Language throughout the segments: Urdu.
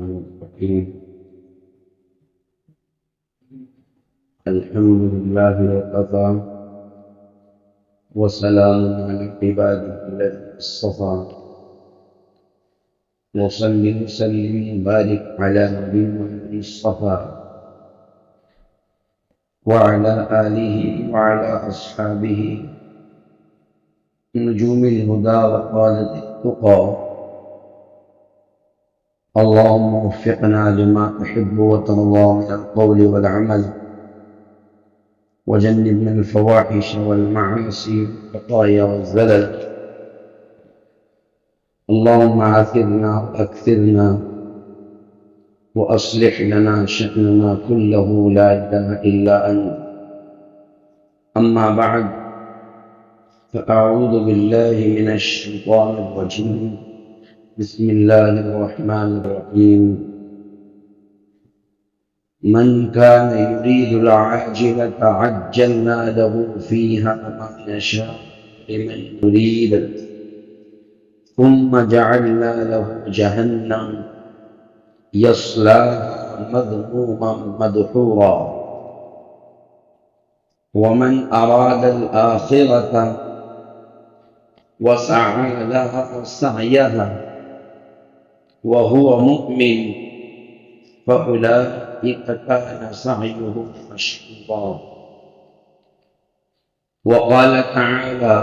الرحيم. الحمد لله وكفى وسلام على عباده الذين اصطفى وصل وسلم وبارك على نبينا المصطفى وعلى آله وعلى أصحابه نجوم الهدى وقادة التقى. اللهم وفقنا لما تحب وترضى من القول والعمل وجنبنا الفواحش والمعاصي والخطايا والزلل. اللهم عافنا وأكثرنا وأصلح لنا شأننا كله لا إله إلا أنت. أما بعد، فأعوذ بالله من الشيطان الرجيم. بسم الله الرحمن الرحيم. من كان يريد العاجلة عجلنا له فيها ما نشاء لمن نريد ثم جعلنا له جهنم يصلاها مذموما مدحورا. ومن أراد الآخرة وسعى لها سعيها وهو مؤمن فأولئك كان سعيهم مشكورا. وقال تعالى: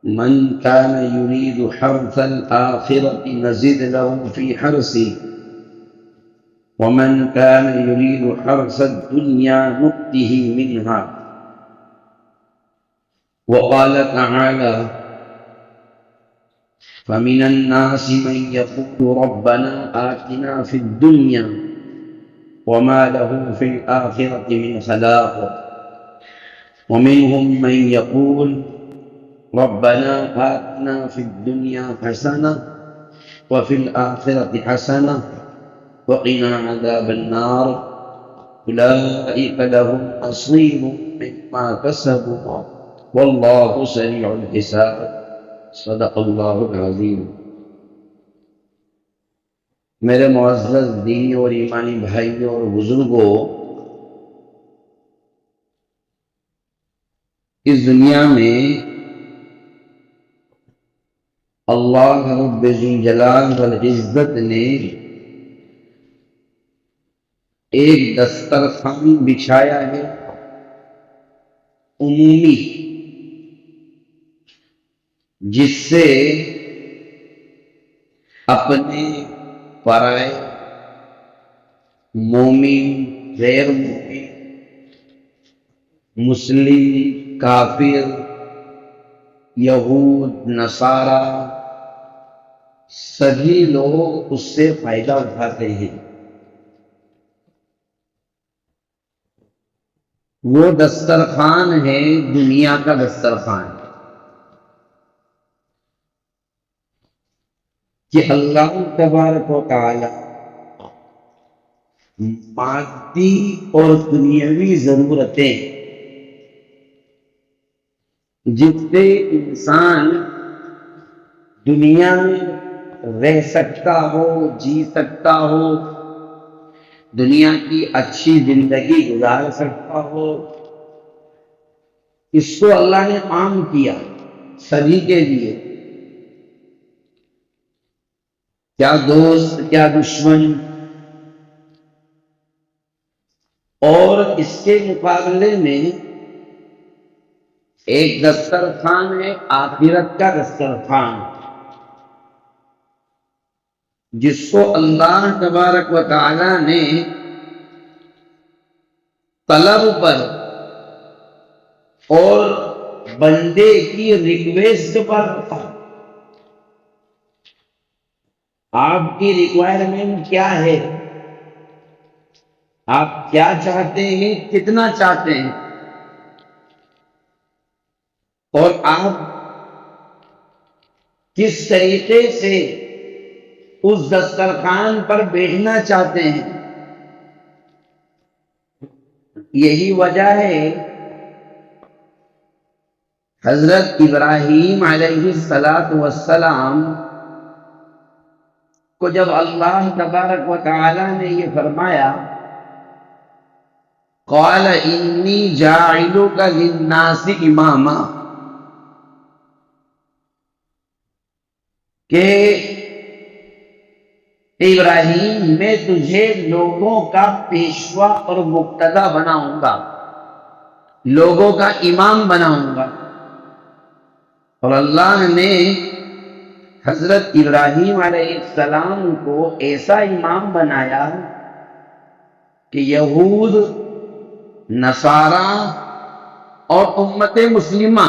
من كان يريد حرث الآخرة نزد له في حرثه ومن كان يريد حرث الدنيا نؤته منها. وقال تعالى: فمن الناس من يقول ربنا آتنا في الدنيا وما له في الآخرة من خلاق. ومنهم من يقول ربنا آتنا في الدنيا حسنة وفي الآخرة حسنة وقنا عذاب النار. أولئك لهم نصيب مما كسبوا والله سريع الحساب. صدق اللہ العظیم. میرے معزز دینی اور ایمانی بھائیوں اور بزرگوں، اس دنیا میں اللہ رب ذوالجلال والعزت نے ایک دسترخوان بچھایا ہے عمومی، جس سے اپنے پرائے، مومن، غیر مومن، مسلم، کافر، یہود، نصارہ، سبھی لوگ اس سے فائدہ اٹھاتے ہیں. وہ دسترخوان ہے دنیا کا دسترخوان کہ اللہ تبارک و تعالی مادی اور دنیاوی ضرورتیں جس سے انسان دنیا میں رہ سکتا ہو، جی سکتا ہو، دنیا کی اچھی زندگی گزار سکتا ہو، اس کو اللہ نے عام کیا سبھی کے لیے. کیا دوست، کیا دشمن. اور اس کے مقابلے میں ایک دسترخوان ہے آخرت کا دسترخوان، جس کو اللہ تبارک و تعالی نے طلب پر اور بندے کی ریکویسٹ پر رکھا. آپ کی ریکوائرمنٹ کیا ہے؟ آپ کیا چاہتے ہیں، کتنا چاہتے ہیں، اور آپ کس طریقے سے اس دسترخوان پر بیٹھنا چاہتے ہیں. یہی وجہ ہے حضرت ابراہیم علیہ السلام کو جب اللہ تبارک و تعالی نے یہ فرمایا قال انی جاعلک للناس اماما، کہ ابراہیم میں تجھے لوگوں کا پیشوا اور مقتدا بناؤں گا، لوگوں کا امام بناؤں گا۔ اور اللہ نے حضرت ابراہیم علیہ السلام کو ایسا امام بنایا کہ یہود، نصارہ اور امت مسلمہ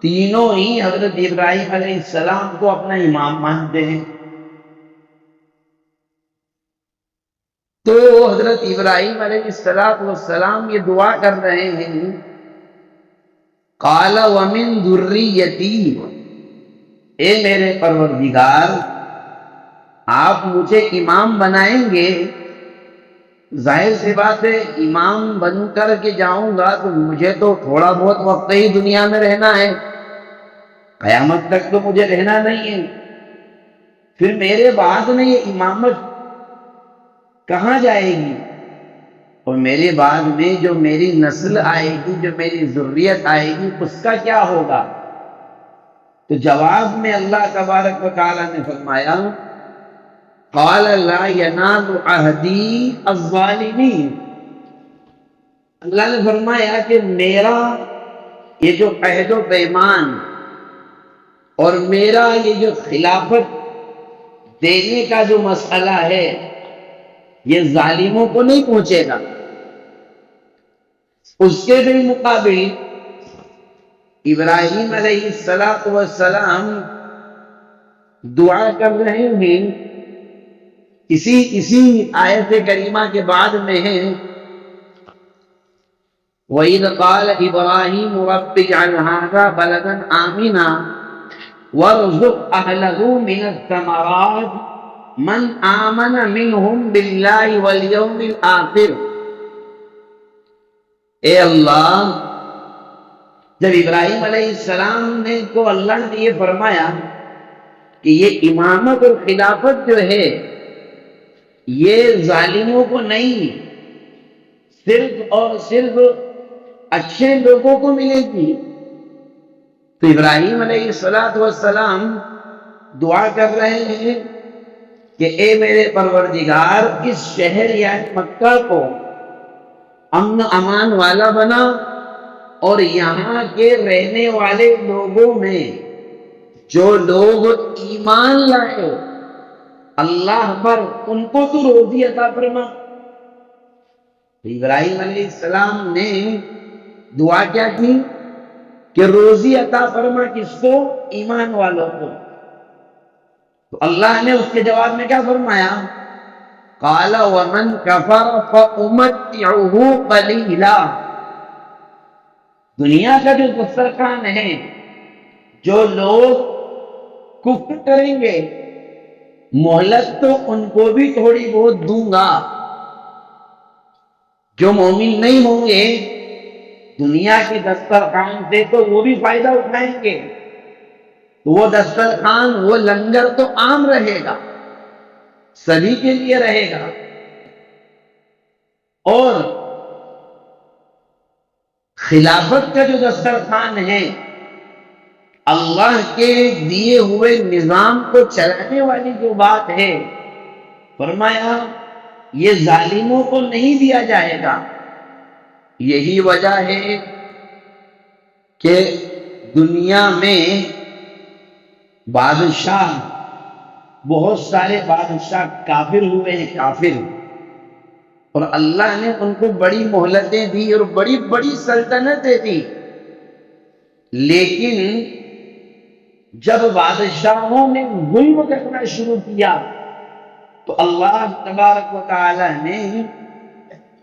تینوں ہی حضرت ابراہیم علیہ السلام کو اپنا امام مانتے ہیں۔ تو حضرت ابراہیم علیہ السلام یہ دعا کر رہے ہیں قال ومن ذریتی، اے میرے پروردگار آپ مجھے امام بنائیں گے، ظاہر سی بات ہے امام بن کر کے جاؤں گا تو مجھے تو تھوڑا بہت وقت ہی دنیا میں رہنا ہے، قیامت تک تو مجھے رہنا نہیں ہے، پھر میرے بعد میں یہ امامت کہاں جائے گی، اور میرے بعد میں جو میری نسل آئے گی، جو میری ذریت آئے گی، اس کا کیا ہوگا؟ تو جواب میں اللہ تبارک و تعالی نے فرمایا قال لا ینال عہدی الظالمین، اللہ نے فرمایا کہ میرا یہ جو عہد و پیمان اور میرا یہ جو خلافت دینے کا جو مسئلہ ہے یہ ظالموں کو نہیں پہنچے گا۔ اس کے بالمقابل ابراہیم علیہ السلام دعا کر رہے ہیں، اسی آیت کریمہ کے بعد میں ہے وَإِذْ قَالَ إِبْرَاهِيمُ رَبِّ اجْعَلْ هَٰذَا بَلَدًا آمِنًا وَارْزُقْ أَهْلَهُ مِنَ الثَّمَرَاتِ مَنْ آمَنَ مِنْهُمْ بِاللَّهِ وَالْيَوْمِ الْآخِرِ۔ اے اللہ، جب ابراہیم علیہ السلام کو اللہ نے یہ فرمایا کہ یہ امامت اور خلافت جو ہے یہ ظالموں کو نہیں، صرف اور صرف اچھے لوگوں کو ملے گی، تو ابراہیم علیہ السلام دعا کر رہے ہیں کہ اے میرے پروردگار اس شہر یعنی مکہ کو امن امان والا بنا، اور یہاں کے رہنے والے لوگوں میں جو لوگ ایمان لائے اللہ پر ان کو تو روزی عطا فرما۔ ابراہیم علیہ السلام نے دعا کیا کی کہ روزی عطا فرما کس کو؟ ایمان والوں کو۔ تو اللہ نے اس کے جواب میں کیا فرمایا؟ قال ومن کفر فامتعه قلیلا، دنیا کا جو دسترخوان ہے جو لوگ کفر کریں گے مہلت تو ان کو بھی تھوڑی بہت دوں گا، جو مومن نہیں ہوں گے دنیا کے دسترخوان سے تو وہ بھی فائدہ اٹھائیں گے، تو وہ دسترخوان وہ لنگر تو عام رہے گا، سبھی کے لیے رہے گا، اور خلافت کا جو دسترخوان ہے اللہ کے دیے ہوئے نظام کو چلانے والی جو بات ہے فرمایا یہ ظالموں کو نہیں دیا جائے گا۔ یہی وجہ ہے کہ دنیا میں بادشاہ، بہت سارے بادشاہ کافر ہوئے ہیں، کافر، اور اللہ نے ان کو بڑی مہلتیں دی اور بڑی بڑی سلطنتیں دی، لیکن جب بادشاہوں نے ظلم کرنا شروع کیا تو اللہ تبارک و تعالی نے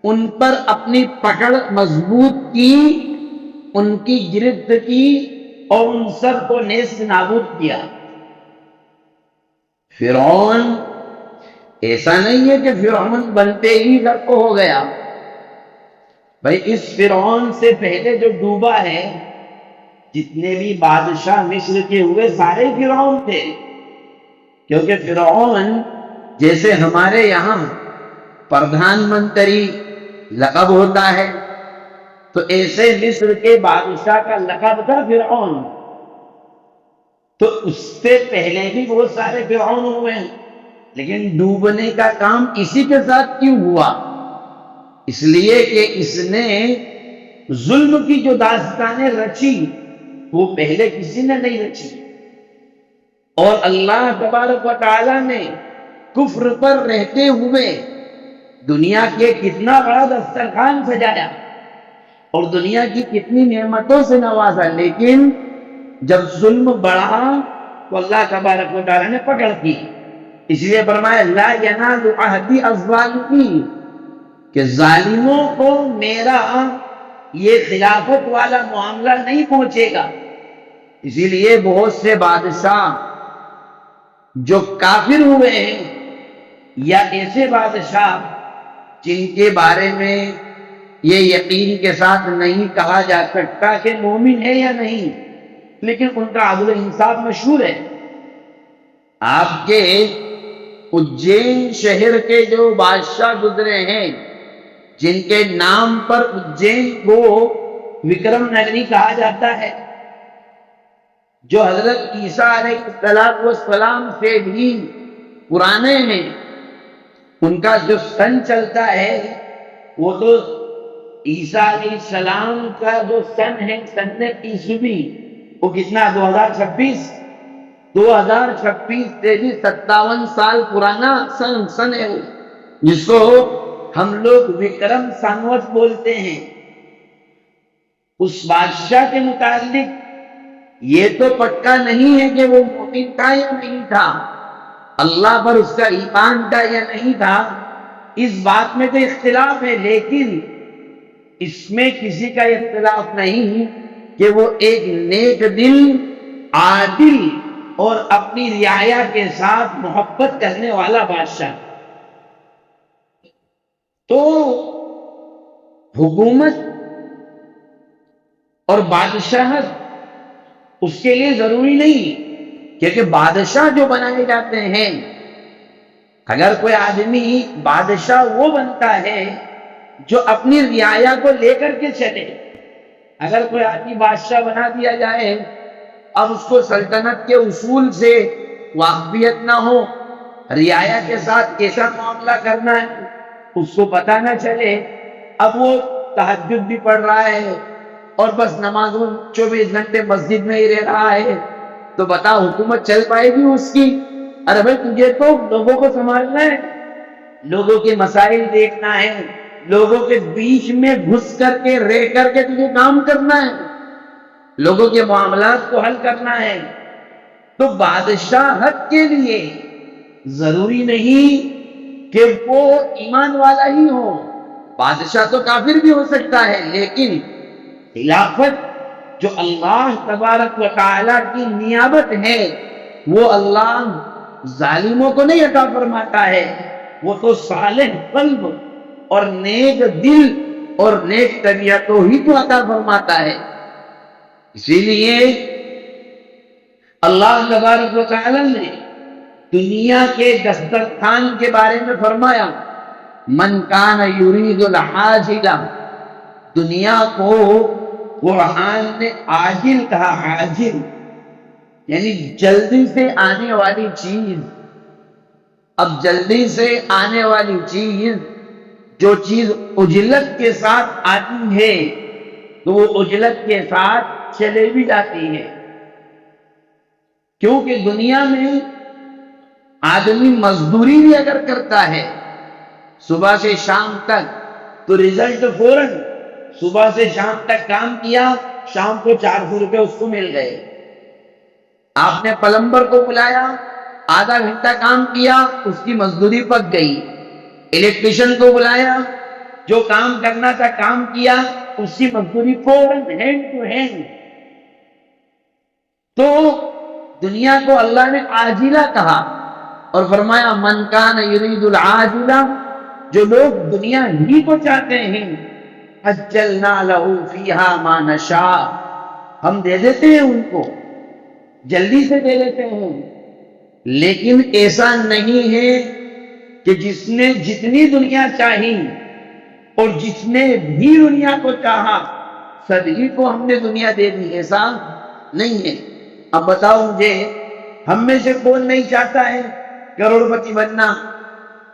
ان پر اپنی پکڑ مضبوط کی، ان کی گرفت کی اور ان سب کو نیست نابود کیا۔ فرعون ایسا نہیں ہے کہ فرعون بنتے ہی غرق ہو گیا، بھائی اس فرعون سے پہلے جو ڈوبا ہے جتنے بھی بادشاہ مصر کے ہوئے سارے فرعون تھے، کیونکہ فرعون جیسے ہمارے یہاں پردھان منتری لقب ہوتا ہے، تو ایسے مصر کے بادشاہ کا لقب تھا فرعون. تو اس سے پہلے بھی بہت سارے فرعون ہوئے ہیں، لیکن ڈوبنے کا کام اسی کے ساتھ کیوں ہوا؟ اس لیے کہ اس نے ظلم کی جو داستانیں رچی وہ پہلے کسی نے نہیں رچی. اور اللہ تبارک و تعالی نے کفر پر رہتے ہوئے دنیا کے کتنا بڑا دسترخوان سجایا اور دنیا کی کتنی نعمتوں سے نوازا، لیکن جب ظلم بڑھا تو اللہ تبارک و تعالی نے پکڑ کی. اس لیے فرمایا لا ینال عہدی الظالمین، کہ ظالموں کو میرا یہ خلافت والا معاملہ نہیں پہنچے گا. اسی لیے بہت سے بادشاہ جو کافر ہوئے ہیں، یا ایسے بادشاہ جن کے بارے میں یہ یقین کے ساتھ نہیں کہا جا سکتا کہ مومن ہے یا نہیں، لیکن ان کا عدل و انصاف مشہور ہے. آپ کے اجین شہر کے جو بادشاہ گزرے ہیں، جن کے نام پر اجین کو وکرم نگری کہا جاتا ہے، جو حضرت عیسیٰ علیہ السلام سے بھی پرانے ہیں، ان کا جو سن چلتا ہے وہ تو عیسیٰ علیہ السلام کا جو سن ہے، سن عیسوی، وہ کتنا 2026 سے بھی 57 سال پرانا سن ہے، جس کو ہم لوگ وکرم سنوت بولتے ہیں. اس بادشاہ کے متعلق یہ تو پکا نہیں ہے کہ وہ مومن تھا یا نہیں تھا، اللہ پر اس کا ایمان تھا یا نہیں تھا، اس بات میں تو اختلاف ہے. لیکن اس میں کسی کا اختلاف نہیں کہ وہ ایک نیک دل، عادل اور اپنی رعایا کے ساتھ محبت کرنے والا بادشاہ. تو حکومت اور بادشاہت اس کے لیے ضروری نہیں، کیونکہ بادشاہ جو بنائے جاتے ہیں، اگر کوئی آدمی بادشاہ وہ بنتا ہے جو اپنی رعایا کو لے کر کے چلے. اگر کوئی آدمی بادشاہ بنا دیا جائے، اب اس کو سلطنت کے اصول سے واقفیت نہ ہو، رعایا کے ساتھ کیسا معاملہ کرنا ہے اس کو پتہ نہ چلے، اب وہ تہجد بھی پڑھ رہا ہے اور بس نمازوں 24 گھنٹے مسجد میں ہی رہ رہا ہے، تو بتا حکومت چل پائے گی اس کی؟ ارے بھائی تجھے تو لوگوں کو سنبھالنا ہے، لوگوں کے مسائل دیکھنا ہے، لوگوں کے بیچ میں گھس کر کے رہ کر کے تجھے کام کرنا ہے، لوگوں کے معاملات کو حل کرنا ہے. تو بادشاہت کے لیے ضروری نہیں کہ وہ ایمان والا ہی ہو، بادشاہ تو کافر بھی ہو سکتا ہے، لیکن خلافت جو اللہ تبارک و تعالی کی نیابت ہے وہ اللہ ظالموں کو نہیں عطا فرماتا ہے، وہ تو صالح قلب اور نیک دل اور نیک طبیعتوں ہی تو عطا فرماتا ہے. اسی لیے اللہ تبارک و تعالی نے دنیا کے دسترخوان کے بارے میں فرمایا من کان یرید العاجلہ، دنیا کو قرآن نے عاجل کہا، عاجل یعنی جلدی سے آنے والی چیز. اب جلدی سے آنے والی چیز، جو چیز عجلت کے ساتھ آتی ہے تو وہ عجلت کے ساتھ چلے بھی جاتی ہے، کیونکہ دنیا میں آدمی مزدوری بھی اگر کرتا ہے صبح سے شام تک تو رزلٹ فوراً، صبح سے شام تک کام کیا، شام کو 400 روپے اس کو مل گئے. آپ نے پلمبر کو بلایا، آدھا گھنٹہ کام کیا، اس کی مزدوری پک گئی. الیکٹریشین کو بلایا، جو کام کرنا تھا کام کیا، اس کی مزدوری فوراً ہینڈ ٹو ہینڈ. تو دنیا کو اللہ نے عاجلہ کہا اور فرمایا من کان یرید العاجلہ، جو لوگ دنیا ہی کو چاہتے ہیں عجلنا لہ فیہا ما نشاء، ہم دے دیتے ہیں ان کو، جلدی سے دے دیتے ہیں. لیکن ایسا نہیں ہے کہ جس نے جتنی دنیا چاہی اور جس نے بھی دنیا کو چاہا سبھی کو ہم نے دنیا دے دی، ایسا نہیں ہے۔ اب بتاؤ مجھے، ہم میں سے کون نہیں چاہتا ہے کروڑ پتی بننا؟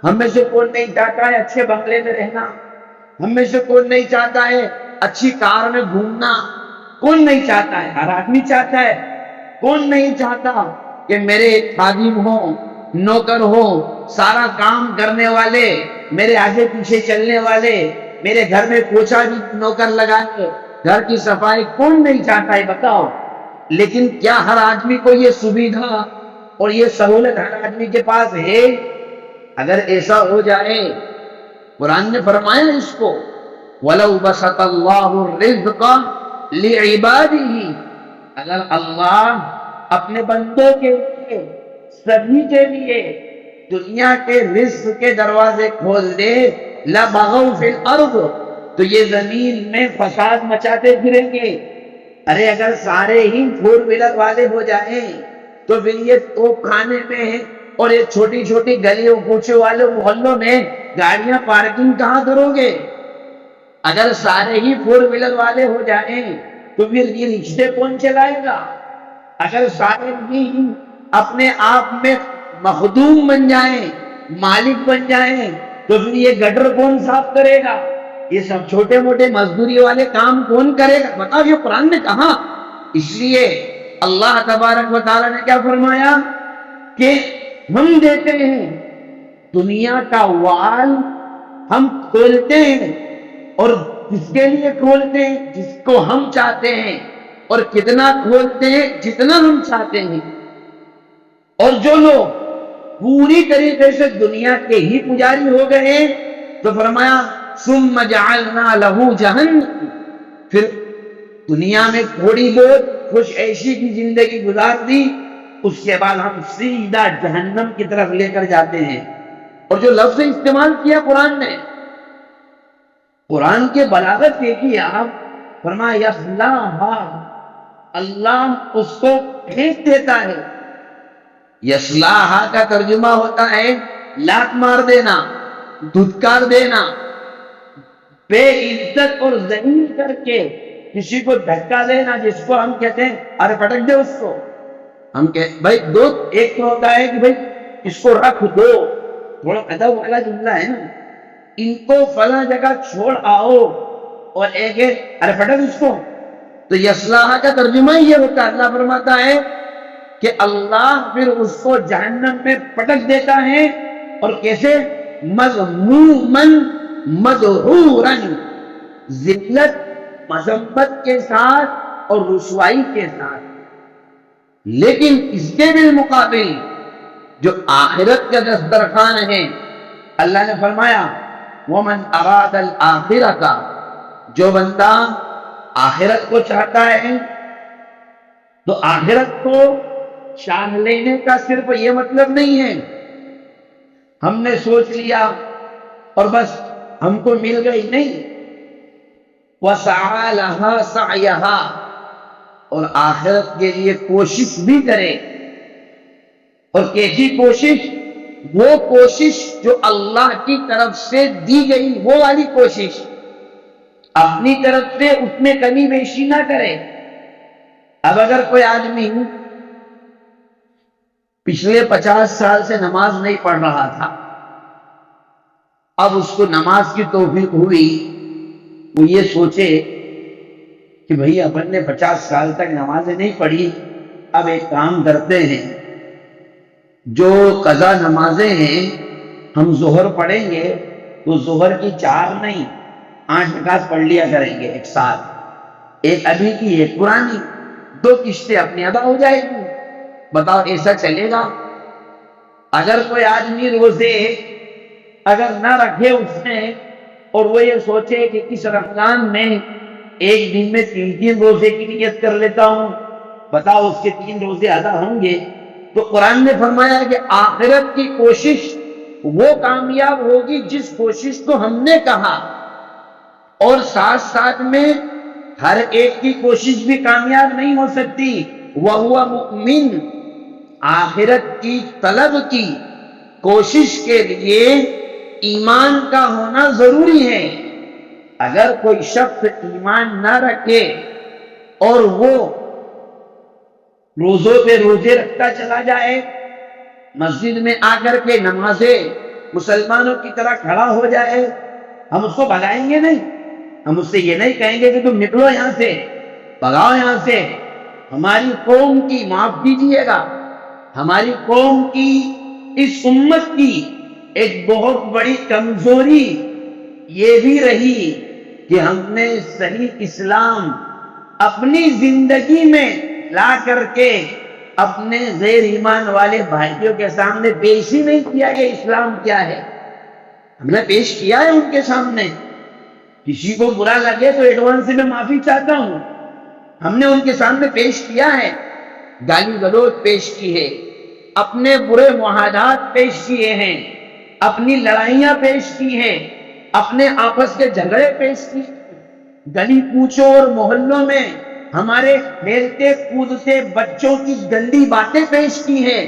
ہم میں سے کون نہیں چاہتا ہے اچھے بنگلے میں رہنا؟ ہم میں سے کون نہیں چاہتا ہے اچھی کار میں گھومنا؟ کون نہیں چاہتا ہے؟ ہر آدمی چاہتا ہے۔ کون نہیں چاہتا کہ میرے خادم ہو، نوکر ہو، سارا کام کرنے والے، میرے آگے پیچھے چلنے والے، میرے گھر میں پوچھا بھی نوکر لگائے، گھر کی صفائی؟ کون نہیں چاہتا ہے بتاؤ؟ لیکن کیا ہر آدمی کو یہ سویدھا اور یہ سہولت ہر آدمی کے پاس ہے؟ اگر ایسا ہو جائے، قرآن نے فرمایا اس کو وَلَوْ بَسَطَ اللَّهُ الرِّزْقَ لِعِبَادِهِ، اگر اللہ اپنے بندوں کے لیے، سبھی کے لیے دنیا کے رزق کے دروازے کھول دے، لَبَغَوْا فِي الْأَرْضِ، تو یہ زمین میں فساد مچاتے پھریں گے۔ ارے اگر سارے ہی فور ویلر والے ہو جائیں تو پھر یہ توپ کھانے میں اور یہ چھوٹی چھوٹی گلیوں کوچے والے محلوں میں گاڑیاں پارکنگ کہاں کرو گے؟ اگر سارے ہی فور ویلر والے ہو جائیں تو پھر یہ رشتے کون چلائے گا؟ اگر سارے ہی اپنے آپ میں مخدوم بن جائیں، مالک بن جائیں، تو پھر یہ گٹر کون صاف کرے گا؟ یہ سب چھوٹے موٹے مزدوری والے کام کون کرے گا؟ بتاؤ، یہ قرآن نے کہا۔ اس لیے اللہ تبارک و تعالیٰ نے کیا فرمایا کہ ہم دیتے ہیں دنیا کا وال، ہم کھولتے ہیں، اور کس کے لیے کھولتے ہیں؟ جس کو ہم چاہتے ہیں، اور کتنا کھولتے ہیں؟ جتنا ہم چاہتے ہیں۔ اور جو لوگ پوری طریقے سے دنیا کے ہی پجاری ہو گئے تو فرمایا ثم جعلنا له جہنم، پھر دنیا میں تھوڑی بہت خوش عیشی کی زندگی گزار دی، اس کے بعد ہم سیدھا جہنم کی طرف لے کر جاتے ہیں۔ اور جو لفظ استعمال کیا قرآن نے، قرآن کے بلاغت دیکھیے آپ، فرمایا یصلاھا، اللہ اس کو پھینک دیتا ہے۔ یصلاھا کا ترجمہ ہوتا ہے لات مار دینا، دھتکار دینا، بے عزت اور ذلیل کر کے کسی کو دھکا دینا، جس کو ہم کہتے ہیں ارے پٹک دے اس کو۔ ہم کہتے بھائی دو، ایک تو ہوتا ہے کہ بھائی اس کو رکھ دو، تھوڑا ادب والا جملہ ہے نا، ان کو فلاں جگہ چھوڑ آؤ، اور ایک ہے ارے پٹک اس کو۔ تو یصلاھا کا ترجمہ یہ ہوتا ہے، اللہ فرماتا ہے کہ اللہ پھر اس کو جہنم میں پٹک دیتا ہے، اور کیسے؟ مذموماً مدحوراً، ذلت مذمت کے ساتھ اور رسوائی کے ساتھ۔ لیکن اس کے بالمقابل جو آخرت کا دسترخوان ہے، اللہ نے فرمایا وَمَنْ أَرَادَ الْآخِرَةَ، جو بندہ آخرت کو چاہتا ہے، تو آخرت کو چاہ لینے کا صرف یہ مطلب نہیں ہے ہم نے سوچ لیا اور بس ہم کو مل گئی، نہیں، وَسَعَى لَهَا سَعْيَهَا، اور آخرت کے لیے کوشش بھی کرے۔ اور کیسی کوشش؟ وہ کوشش جو اللہ کی طرف سے دی گئی، وہ والی کوشش، اپنی طرف سے اس میں کمی بیشی نہ کرے۔ اب اگر کوئی آدمی پچھلے 50 سال سے نماز نہیں پڑھ رہا تھا، اب اس کو نماز کی توفیق ہوئی، وہ یہ سوچے کہ بھئی اپن نے 50 سال تک نمازیں نہیں پڑھی، اب ایک کام کرتے ہیں، جو قضا نمازیں ہیں ہم ظہر پڑھیں گے تو ظہر کی 4 نہیں 8 رکعت پڑھ لیا کریں گے ایک ساتھ، ایک ابھی کی ایک پرانی، 2 قسطیں اپنی ادا ہو جائے گی۔ بتاؤ ایسا چلے گا؟ اگر کوئی آدمی روزے اگر نہ رکھے اس نے، اور وہ یہ سوچے کہ اس رمضان میں ایک دن میں 3 روزے کی نیت کر لیتا ہوں، بتاؤ اس کے 3 روزے ادا ہوں گے؟ تو قرآن نے فرمایا کہ آخرت کی کوشش وہ کامیاب ہوگی جس کوشش کو ہم نے کہا، اور ساتھ ساتھ میں ہر ایک کی کوشش بھی کامیاب نہیں ہو سکتی۔ وَهُوَ مُؤْمِنٌ، آخرت کی طلب کی کوشش کے لیے ایمان کا ہونا ضروری ہے۔ اگر کوئی شخص ایمان نہ رکھے اور وہ روزوں پہ روزے رکھتا چلا جائے، مسجد میں آ کر کے نمازیں مسلمانوں کی طرح کھڑا ہو جائے، ہم اس کو بھگائیں گے نہیں، ہم اس سے یہ نہیں کہیں گے کہ تم نکلو یہاں سے، بھگاؤ یہاں سے۔ ہماری قوم کی، معاف کیجیے گا، ہماری قوم کی، اس امت کی ایک بہت بڑی کمزوری یہ بھی رہی کہ ہم نے صحیح اسلام اپنی زندگی میں لا کر کے اپنے غیر ایمان والے بھائیوں کے سامنے پیش ہی نہیں کیا کہ اسلام کیا ہے۔ ہم نے پیش کیا ہے ان کے سامنے، کسی کو برا لگے تو ایڈوانس میں معافی چاہتا ہوں، ہم نے ان کے سامنے پیش کیا ہے، گالی گلوچ پیش کی ہے، اپنے برے معاہدات پیش کیے ہیں، اپنی لڑائیاں پیش کی ہیں، اپنے آپس کے جھگڑے پیش کیے، گلی کوچوں اور محلوں میں ہمارے کھیلتے کودتے بچوں کی گندی باتیں پیش کی ہیں،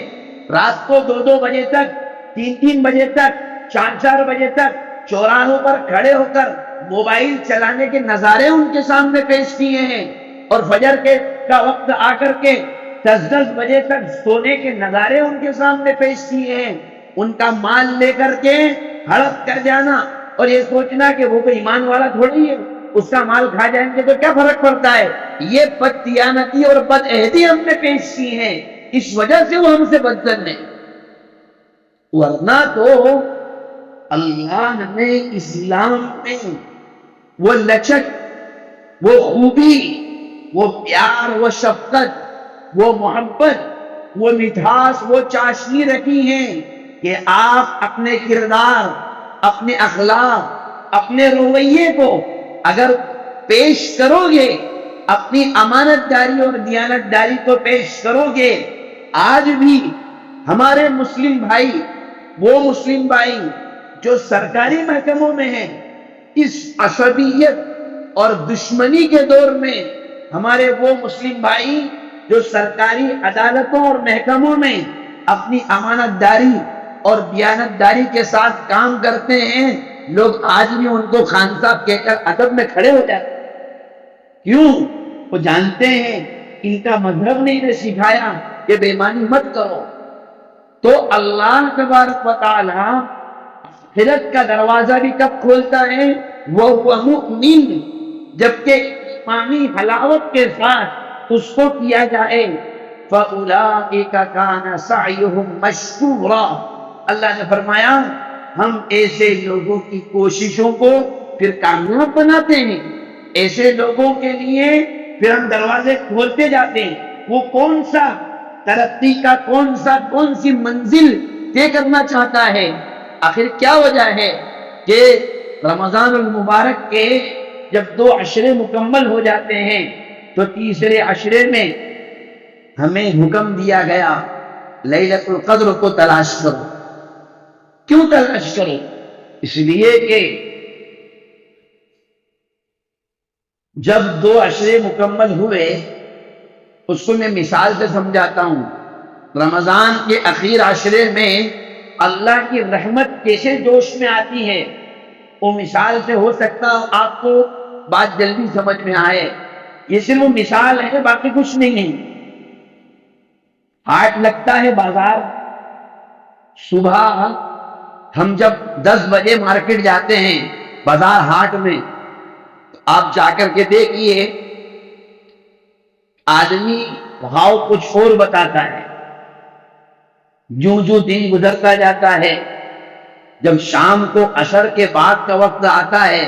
رات کو 2-2 بجے تک، 3-3 بجے تک، 4-4 بجے تک چوراہوں پر کھڑے ہو کر موبائل چلانے کے نظارے ان کے سامنے پیش کیے ہیں، اور فجر کا وقت آ کر کے 10-10 بجے تک سونے کے نظارے ان کے سامنے پیش کیے ہیں۔ ان کا مال لے کر کے ہڑپ کر جانا اور یہ سوچنا کہ وہ کوئی ایمان والا تھوڑی ہے، اس کا مال کھا جائیں گے تو کیا فرق پڑتا ہے، یہ بددیانتی اور بد عہدی ہم نے پیش کی ہے، اس وجہ سے وہ ہم سے بدظن ہے۔ ورنہ تو اللہ نے اسلام میں وہ لچک، وہ خوبی، وہ پیار، وہ شفقت، وہ محبت، وہ مٹھاس، وہ چاشنی رکھی ہیں کہ آپ اپنے کردار، اپنے اخلاق، اپنے رویے کو اگر پیش کرو گے، اپنی امانت داری اور دیانت داری کو پیش کرو گے، آج بھی ہمارے مسلم بھائی، وہ مسلم بھائی جو سرکاری محکموں میں ہیں، اس عصبیت اور دشمنی کے دور میں ہمارے وہ مسلم بھائی جو سرکاری عدالتوں اور محکموں میں اپنی امانت داری اور دیانت داری کے ساتھ کام کرتے ہیں، لوگ آج بھی ان کو خان صاحب کہہ کر ادب میں کھڑے ہو جاتے ہیں۔ کیوں؟ وہ جانتے ہیں ان کا مذہب نے انہیں سکھایا کہ بے ایمانی مت کرو۔ تو اللہ تبارک و تعالی آخرت کا دروازہ بھی کب کھولتا ہے؟ وہ مؤمن، جبکہ ایمانی حلاوت کے ساتھ اس کو کیا جائے۔ فَأُولَٰئِكَ كَانَ سَعْيُهُمْ مَشْكُورًا، اللہ نے فرمایا ہم ایسے لوگوں کی کوششوں کو پھر کامیاب بناتے ہیں، ایسے لوگوں کے لیے پھر ہم دروازے کھولتے جاتے ہیں۔ وہ کون سا ترقی کا کون سی منزل طے کرنا چاہتا ہے؟ آخر کیا وجہ ہے کہ رمضان المبارک کے جب 2 عشرے مکمل ہو جاتے ہیں تو تیسرے عشرے میں ہمیں حکم دیا گیا لیلۃ القدر کو تلاش کرو۔ کیوں تلاش کرو؟ اس لیے کہ جب 2 عشرے مکمل ہوئے، اس کو میں مثال سے سمجھاتا ہوں۔ رمضان کے اخیر عشرے میں اللہ کی رحمت کیسے جوش میں آتی ہے، وہ مثال سے ہو سکتا آپ کو بات جلدی سمجھ میں آئے۔ یہ صرف وہ مثال ہے، باقی کچھ نہیں ہے۔ ہاٹ لگتا ہے بازار، صبح ہم جب 10 بجے مارکیٹ جاتے ہیں بازار ہاٹ میں، آپ جا کر کے دیکھیے آدمی بھاؤ کچھ اور بتاتا ہے، جو دن گزرتا جاتا ہے، جب شام کو عصر کے بعد کا وقت آتا ہے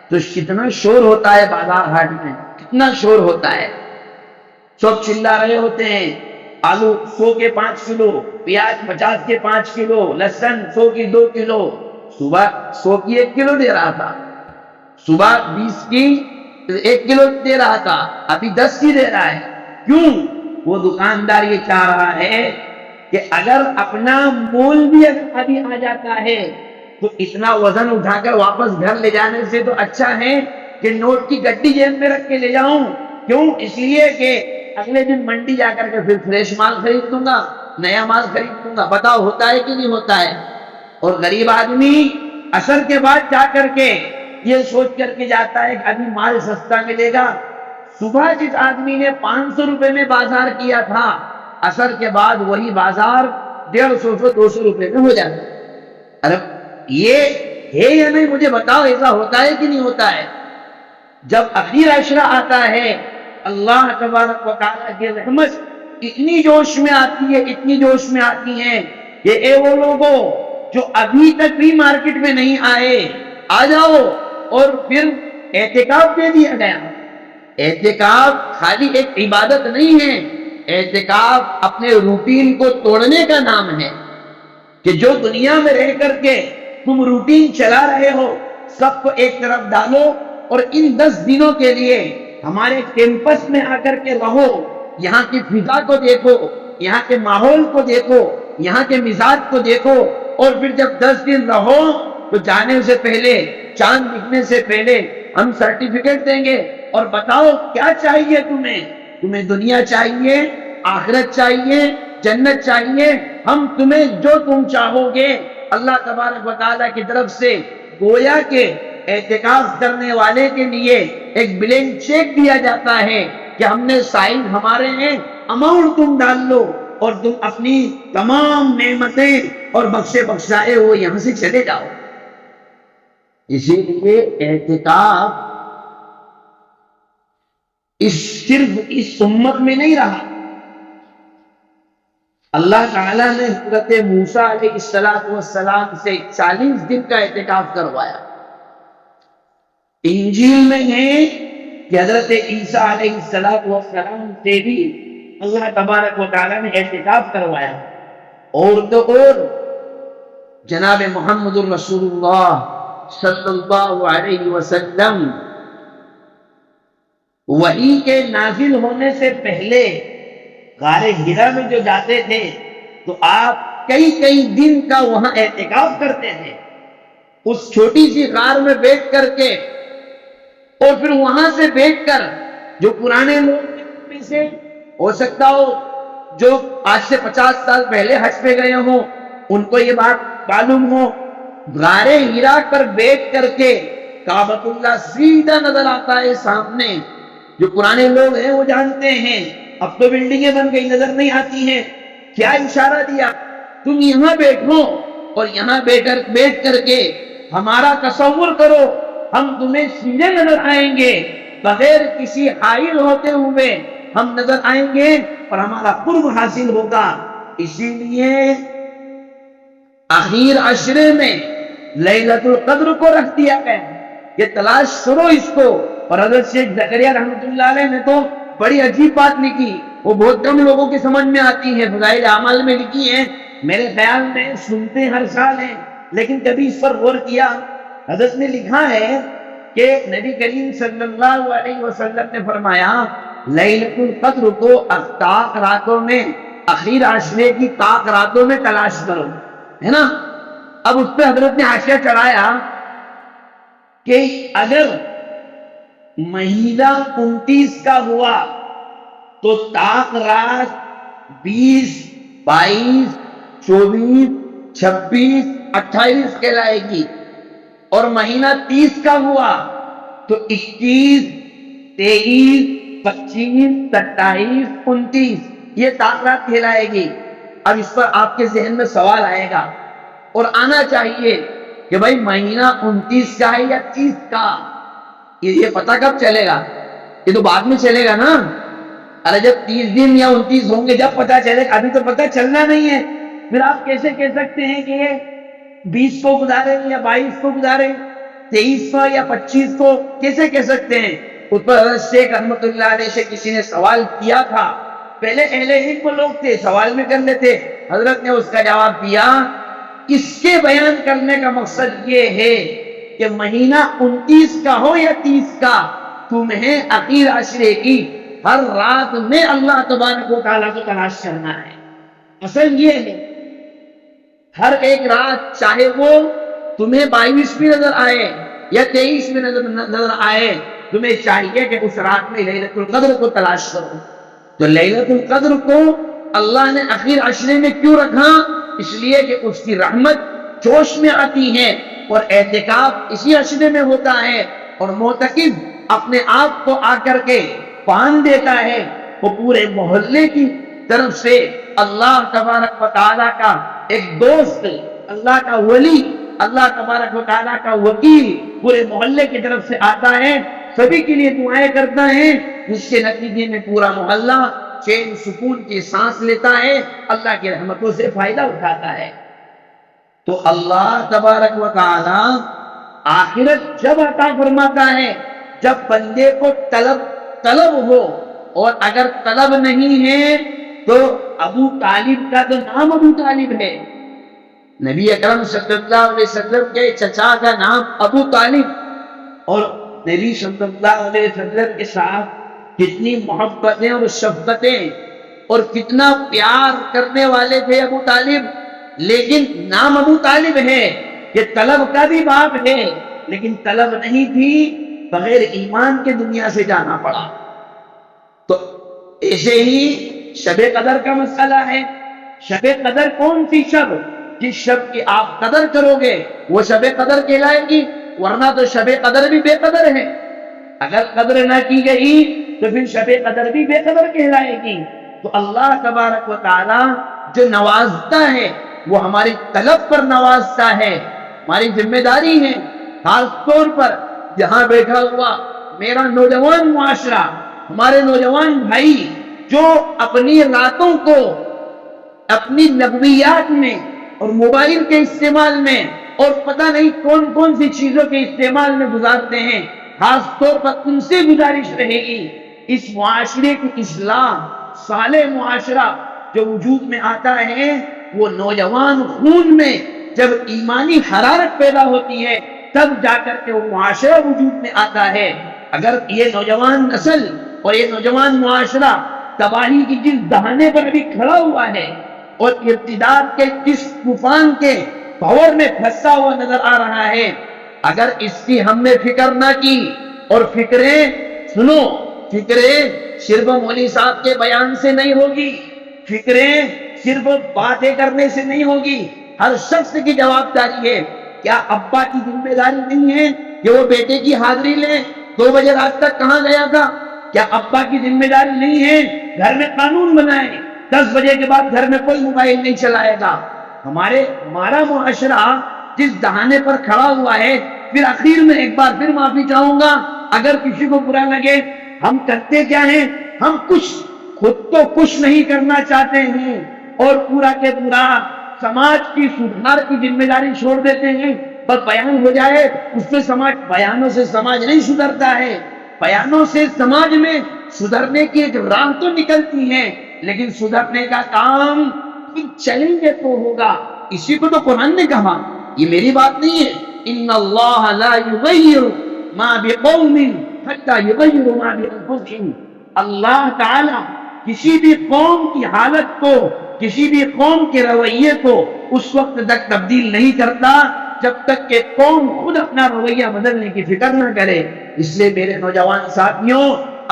تو کتنا شور ہوتا ہے بازار ہاٹ میں، کتنا شور ہوتا ہے، سب چلا رہے ہوتے ہیں۔ آلو 100 کے 5 کلو، پیاز 50 کے 5 کلو، لہسن 100 کی 2 کلو، صبح 100 کی 1 کلو دے رہا تھا، صبح 20 کی 1 کلو دے رہا تھا، ابھی 10 کی دے رہا ہے۔ کیوں؟ وہ دکاندار یہ چاہ رہا ہے کہ اگر اپنا مول بھی ابھی آ جاتا ہے تو اتنا وزن اٹھا کر واپس گھر لے جانے سے تو اچھا ہے کہ نوٹ کی گڈی جیب میں رکھ کے لے جاؤں۔ کیوں؟ اس لیے کہ اگلے دن منڈی جا کر کے پھر فریش مال خرید دوں گا، نیا مال خرید لوں گا. بتاؤ ہوتا ہے کہ نہیں ہوتا ہے؟ اور غریب آدمی عصر کے بعد جا کر کے یہ سوچ کر کے جاتا ہے کہ ابھی مال سستا ملے گا. صبح جس آدمی نے 500 روپے میں بازار کیا تھا، عصر کے بعد وہی بازار 150 200 روپے میں ہو جاتا ہے. ارے یہ ہے یا نہیں مجھے بتاؤ، ایسا ہوتا ہے کہ نہیں ہوتا ہے؟ جب اخیر عشرہ آتا ہے، اللہ تبارک و تعالیٰ کی رحمت اتنی جوش میں آتی ہے، اتنی جوش میں آتی ہے کہ اے وہ لوگوں جو ابھی تک بھی مارکیٹ میں نہیں آئے، آ جاؤ. اور پھر اعتکاف دے دیا گیا. اعتکاف خالی ایک عبادت نہیں ہے، اعتکاف اپنے روٹین کو توڑنے کا نام ہے. کہ جو دنیا میں رہ کر کے تم روٹین چلا رہے ہو، سب کو ایک طرف ڈالو اور ان 10 دنوں کے لیے ہمارے کیمپس میں آ کر کے رہو. یہاں کی فضا کو دیکھو، یہاں کے ماحول کو دیکھو، یہاں کے مزاج کو دیکھو. اور پھر جب 10 دن رہو تو جانے سے پہلے، چاند دکھنے سے پہلے ہم سرٹیفکیٹ دیں گے. اور بتاؤ کیا چاہیے تمہیں؟ تمہیں دنیا چاہیے، آخرت چاہیے، جنت چاہیے؟ ہم تمہیں جو تم چاہو گے اللہ تبارک و تعالیٰ کی طرف سے گویا کہ اعتکاف کرنے والے کے لیے ایک بلینک چیک دیا جاتا ہے کہ ہم نے سائن ہمارے ہیں، اماؤنٹ تم ڈال لو اور تم اپنی تمام نعمتیں اور بخشے بخشائے وہ یہاں سے چلے جاؤ. اسی لیے اعتکاف صرف اس امت میں نہیں رہا. اللہ تعالیٰ نے حضرت موسیٰ علیہ السلام سے 40 دن کا اعتکاف کروایا. انجیل میں ہے کہ حضرت عیسیٰ علیہ السلام سے بھی اللہ تبارک و تعالیٰ نے اعتکاف کروایا. اور تو اور جناب محمد الرسول اللہ صلی اللہ علیہ وسلم وحی کے نازل ہونے سے پہلے غار حرا میں جو جاتے تھے تو آپ کئی دن کا وہاں اعتکاف کرتے تھے. اس چھوٹی سی غار میں بیٹھ کر کے اور پھر وہاں سے بیٹھ کر جو پرانے لوگ میں سے ہو سکتا ہو جو آج سے 50 سال پہلے حج پہ گئے ہوں ان کو یہ بات معلوم ہو، غار حرا پر بیٹھ کر کے کعبۃ اللہ سیدھا نظر آتا ہے سامنے. جو پرانے لوگ ہیں وہ جانتے ہیں، اب تو بلڈنگیں بن گئی نظر نہیں آتی ہیں. کیا اشارہ دیا؟ تم یہاں بیٹھو اور یہاں بیٹھ کر کے ہمارا تصور کرو، ہم تمہیں سیدھے نظر آئیں گے، بغیر کسی حائل ہوتے ہوئے ہم نظر آئیں گے اور ہمارا قرب حاصل ہوگا. اسی لیے اخیر عشرے میں لیلۃ القدر کو رکھ دیا گیا. یہ تلاش کرو اس کو. اور حضرت شیخ زکریا رحمۃ اللہ علیہ نے تو بڑی عجیب بات لکھی، وہ بہت کم لوگوں کی سمجھ میں آتی ہے، فضائل اعمال میں لکھی ہے. میرے خیال میں سنتے ہر سال ہیں لیکن کبھی اس پر غور کیا. حضرت نے لکھا ہے کہ نبی کریم صلی اللہ علیہ وسلم نے فرمایا لیلۃ القدر کو طاق راتوں میں، اخیر عشرے کی طاق راتوں میں تلاش کرو، ہے نا. اب اس پہ حضرت نے حاشیہ چڑھایا کہ اگر مہینہ 29 کا ہوا تو طاق رات 20 22 24 26 28 کہلائے گی. اور مہینہ 30 کا ہوا تو 21 23 25 27 29 یہ طاق رات کہلائے گی. اب اس پر آپ کے ذہن میں سوال آئے گا اور آنا چاہیے کہ بھائی مہینہ 29 کا ہے یا 30 کا؟ یہ پتہ کب چلے گا؟ یہ تو بعد میں چلے گا نا. ارے جب 30 دن یا 29 ہوں گے جب پتہ چلے گا، ابھی تو پتہ چلنا نہیں ہے. پھر آپ کیسے کہہ سکتے ہیں کہ یہ 20 کو گزارے یا 22 کو گزارے، 23 کو یا 25 کو کیسے کہہ سکتے ہیں؟ اس پر حضرت شیخ رحمۃ اللہ علیہ سے کسی نے سوال کیا تھا. پہلے اہل علم لوگ تھے، سوال میں کر لیتے. حضرت نے اس کا جواب دیا، اس کے بیان کرنے کا مقصد یہ ہے کہ مہینہ 29 کا ہو یا 30 کا، تمہیں اخیر عشرے کی ہر رات میں اللہ تبارک و تعالیٰ کو تلاش کرنا ہے. اصل یہ ہے ہر ایک رات، چاہے وہ تمہیں 22 بھی نظر آئے یا 23 بھی نظر آئے، تمہیں چاہیے کہ اس رات میں لیلۃ القدر کو تلاش کرو. تو لیلۃ القدر کو اللہ نے آخر عشرے میں کیوں رکھا؟ اس لیے کہ اس کی رحمت جوش میں آتی ہے، اور اعتکاف اسی عشرے میں ہوتا ہے، اور معتکف اپنے آپ کو آ کر کے باندھ دیتا ہے، وہ پورے محلے کی طرف سے اللہ تبارک و تعالیٰ کا ایک دوست، اللہ کا ولی، اللہ تبارک و تعالیٰ کا وکیل پورے محلے کی طرف سے آتا ہے، سبھی کے لیے دعائیں کرتا ہے، جس کے نتیجے میں پورا محلہ چین سکون کی سانس لیتا ہے، اللہ کی رحمتوں سے فائدہ اٹھاتا ہے۔ تو اللہ تبارک و تعالی آخرت جب عطا فرماتا ہے جب بندے کو طلب ہو، اور اگر طلب نہیں ہے تو ابو طالب کا تو نام ابو طالب ہے، نبی اکرم صلی اللہ علیہ وسلم کے چچا کا نام ابو طالب، اور نبی صلی اللہ علیہ وسلم کے ساتھ کتنی محبتیں اور شفقتیں اور کتنا پیار کرنے والے تھے ابو طالب، لیکن نام ابو طالب ہے، یہ طلب کا بھی باپ ہے، لیکن طلب نہیں تھی، بغیر ایمان کے دنیا سے جانا پڑا۔ تو ایسے ہی شب قدر کا مسئلہ ہے، شب قدر کون سی شب؟ جس شب کی آپ قدر کرو گے وہ شب قدر کہلائے گی، ورنہ تو شب قدر بھی بے قدر ہے، اگر قدر نہ کی گئی تو پھر شب قدر بھی بے قدر کہلائے گی۔ تو اللہ تبارک و تعالی جو نوازتا ہے وہ ہماری طلب پر نوازتا ہے، ہماری ذمہ داری ہے، خاص طور پر یہاں بیٹھا ہوا میرا نوجوان معاشرہ، ہمارے نوجوان بھائی جو اپنی راتوں کو اپنی لغویات میں اور موبائل کے استعمال میں اور پتہ نہیں کون کون سی چیزوں کے استعمال میں گزارتے ہیں، خاص طور پر ان سے گزارش رہے گی اس معاشرے کی اصلاح، صالح معاشرہ جو وجود میں آتا ہے وہ نوجوان خون میں جب ایمانی حرارت پیدا ہوتی ہے تب جا کر کے وہ معاشرہ وجود میں آتا ہے۔ اگر یہ نوجوان نسل اور یہ نوجوان معاشرہ تباہی کی جس دہانے پر ابھی کھڑا ہوا ہے اور ارتداد کے جس طوفان کے بھور میں پھنسا ہوا نظر آ رہا ہے، اگر اس کی ہم نے فکر نہ کی، اور فکریں سنو، فکریں صرف مولوی صاحب کے بیان سے نہیں ہوگی، فکریں صرف باتیں کرنے سے نہیں ہوگی، ہر شخص کی جواب داری ہے۔ کیا ابا کی ذمہ داری نہیں ہے کہ وہ بیٹے کی حاضری لیں؟ 2 بجے رات تک کہاں گیا تھا؟ کیا ابا کی ذمہ داری نہیں ہے گھر میں قانون بنائیں 10 بجے کے بعد گھر میں کوئی موبائل نہیں چلائے گا؟ ہمارا معاشرہ جس دہانے پر کھڑا ہوا ہے، پھر اخیر میں ایک بار پھر معافی چاہوں گا اگر کسی کو برا لگے، ہم کرتے کیا ہیں؟ ہم خود تو کچھ نہیں کرنا چاہتے ہیں اور پورا کے پورا سماج کی سدھار کی ذمہ داری چھوڑ دیتے ہیں، بس بیان ہو جائے اس سے سماج، بیانوں سے سماج نہیں سدھرتا ہے، بیانوں سے سماج میں سدھرنے کی ایک راہ تو نکلتی ہے، لیکن سدھرنے کا کام چلیں گے تو ہوگا۔ اسی کو تو قرآن نے کہا، یہ میری بات نہیں ہے، ان اللہ لا یغیر ما بقوم حتی یغیروا ما بانفسہم، اللہ تعالی کسی بھی قوم کی حالت کو، کسی بھی قوم کے رویے کو اس وقت تک تبدیل نہیں کرتا جب تک کہ قوم خود اپنا رویہ بدلنے کی فکر نہ کرے۔ اس لیے میرے نوجوان ساتھیوں،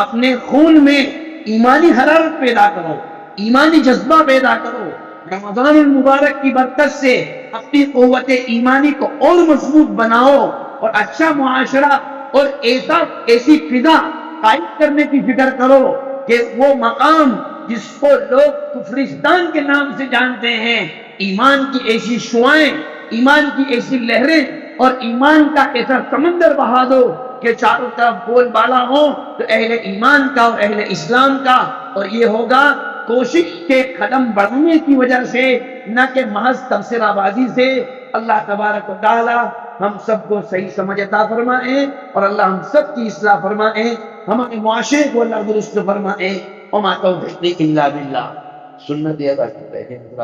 اپنے خون میں ایمانی حرارت پیدا کرو، ایمانی جذبہ پیدا کرو، رمضان المبارک کی برکت سے اپنی قوت ایمانی کو اور مضبوط بناؤ، اور اچھا معاشرہ اور ایسی فضا قائم کرنے کی فکر کرو کہ وہ مقام جس کو لوگ کفرستان کے نام سے جانتے ہیں، ایمان کی ایسی شعائیں، ایمان کی ایسی لہریں اور ایمان کا ایسا سمندر بہا دو کہ چاروں طرف بول بالا ہو تو اہل ایمان کا اور اہل اسلام کا، اور یہ ہوگا کوشش کے قدم بڑھنے کی وجہ سے، نہ کہ محض تبصرہ بازی سے۔ اللہ تبارک و تعالی ہم سب کو صحیح سمجھ عطا فرمائے، اور اللہ ہم سب کی اصلاح فرمائے، ہمارے معاشرے کو اللہ درست فرمائے۔ وما توفیقی الا باللہ۔ سنت ادا کرتے ہیں۔